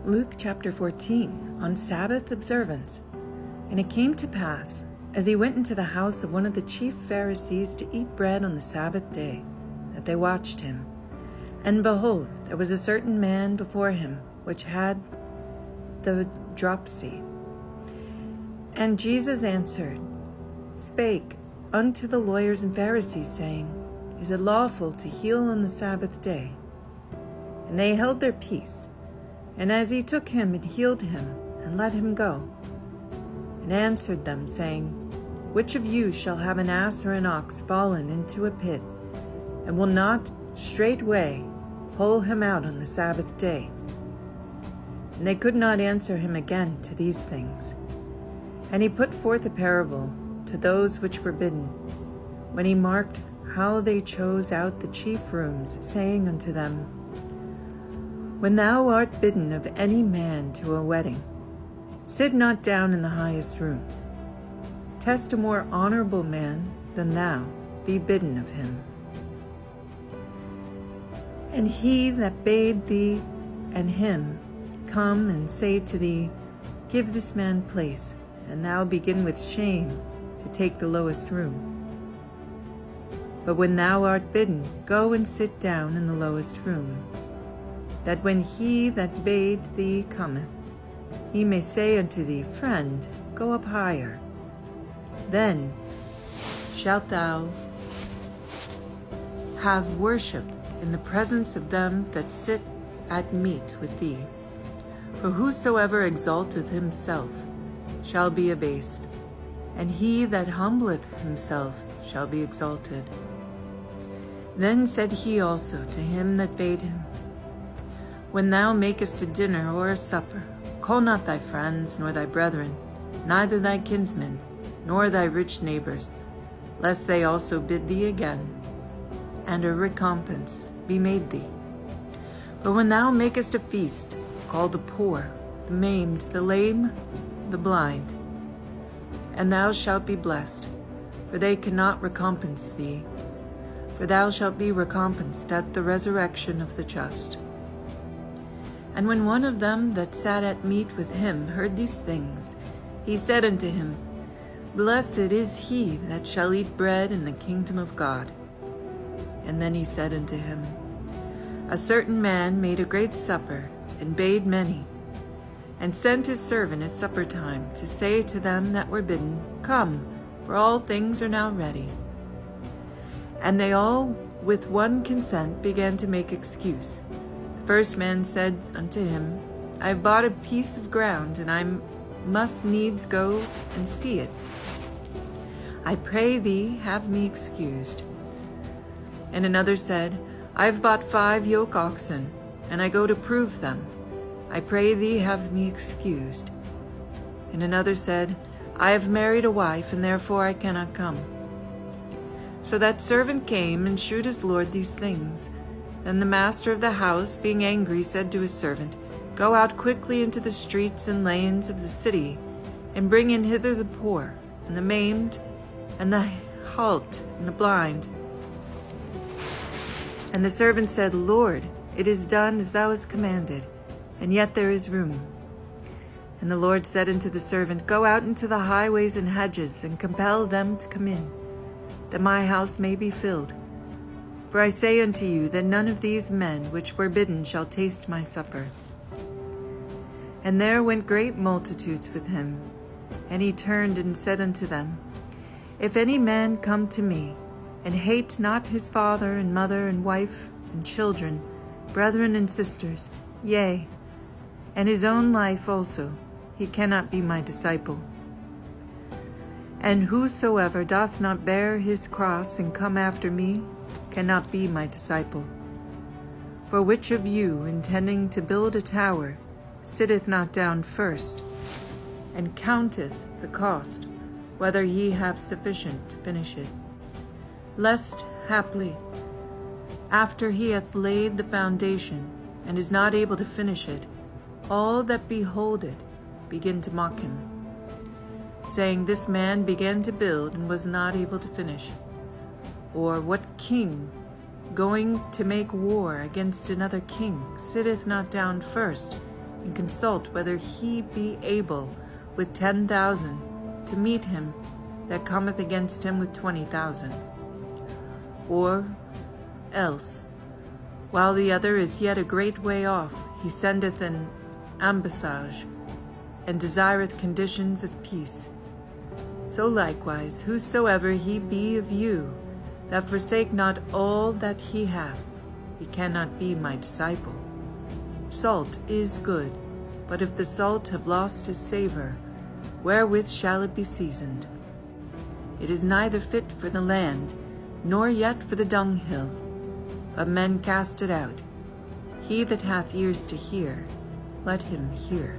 Luke chapter 14, on Sabbath observance. And it came to pass, as he went into the house of one of the chief Pharisees to eat bread on the Sabbath day, that they watched him. And behold, there was a certain man before him, which had the dropsy. And Jesus answered, spake unto the lawyers and Pharisees, saying, Is it lawful to heal on the Sabbath day? And they held their peace. And as he took him and healed him, and let him go, and answered them, saying, Which of you shall have an ass or an ox fallen into a pit, and will not straightway pull him out on the Sabbath day? And they could not answer him again to these things. And he put forth a parable to those which were bidden, when he marked how they chose out the chief rooms, saying unto them, When thou art bidden of any man to a wedding, sit not down in the highest room. Test a more honorable man than thou be bidden of him. And he that bade thee and him come and say to thee, Give this man place, and thou begin with shame to take the lowest room. But when thou art bidden, go and sit down in the lowest room, that when he that bade thee cometh, he may say unto thee, Friend, go up higher. Then shalt thou have worship in the presence of them that sit at meat with thee. For whosoever exalteth himself shall be abased, and he that humbleth himself shall be exalted. Then said he also to him that bade him, When thou makest a dinner or a supper, call not thy friends, nor thy brethren, neither thy kinsmen, nor thy rich neighbors, lest they also bid thee again, and a recompense be made thee. But when thou makest a feast, call the poor, the maimed, the lame, the blind, and thou shalt be blessed, for they cannot recompense thee, for thou shalt be recompensed at the resurrection of the just. And when one of them that sat at meat with him heard these things, he said unto him, Blessed is he that shall eat bread in the kingdom of God. And then he said unto him, A certain man made a great supper, and bade many, and sent his servant at supper time to say to them that were bidden, Come, for all things are now ready. And they all with one consent began to make excuse. The first man said unto him, I have bought a piece of ground, and I must needs go and see it. I pray thee, have me excused. And another said, I have bought 5 yoke oxen, and I go to prove them. I pray thee, have me excused. And another said, I have married a wife, and therefore I cannot come. So that servant came and shewed his lord these things. Then the master of the house, being angry, said to his servant, Go out quickly into the streets and lanes of the city, and bring in hither the poor, and the maimed, and the halt, and the blind. And the servant said, Lord, it is done as thou hast commanded, and yet there is room. And the Lord said unto the servant, Go out into the highways and hedges, and compel them to come in, that my house may be filled. For I say unto you, that none of these men which were bidden shall taste my supper. And there went great multitudes with him. And he turned and said unto them, If any man come to me, and hate not his father and mother and wife and children, brethren and sisters, yea, and his own life also, he cannot be my disciple. And whosoever doth not bear his cross and come after me cannot be my disciple. For which of you, intending to build a tower, sitteth not down first, and counteth the cost, whether he have sufficient to finish it? Lest, haply, after he hath laid the foundation, and is not able to finish it, all that behold it begin to mock him, saying, This man began to build, and was not able to finish. Or what king, going to make war against another king, sitteth not down first, and consult whether he be able with 10,000 to meet him that cometh against him with 20,000. Or else, while the other is yet a great way off, he sendeth an ambassage, and desireth conditions of peace. So likewise, whosoever he be of you, that forsake not all that he hath, he cannot be my disciple. Salt is good, but if the salt have lost his savour, wherewith shall it be seasoned? It is neither fit for the land, nor yet for the dunghill, but men cast it out. He that hath ears to hear, let him hear.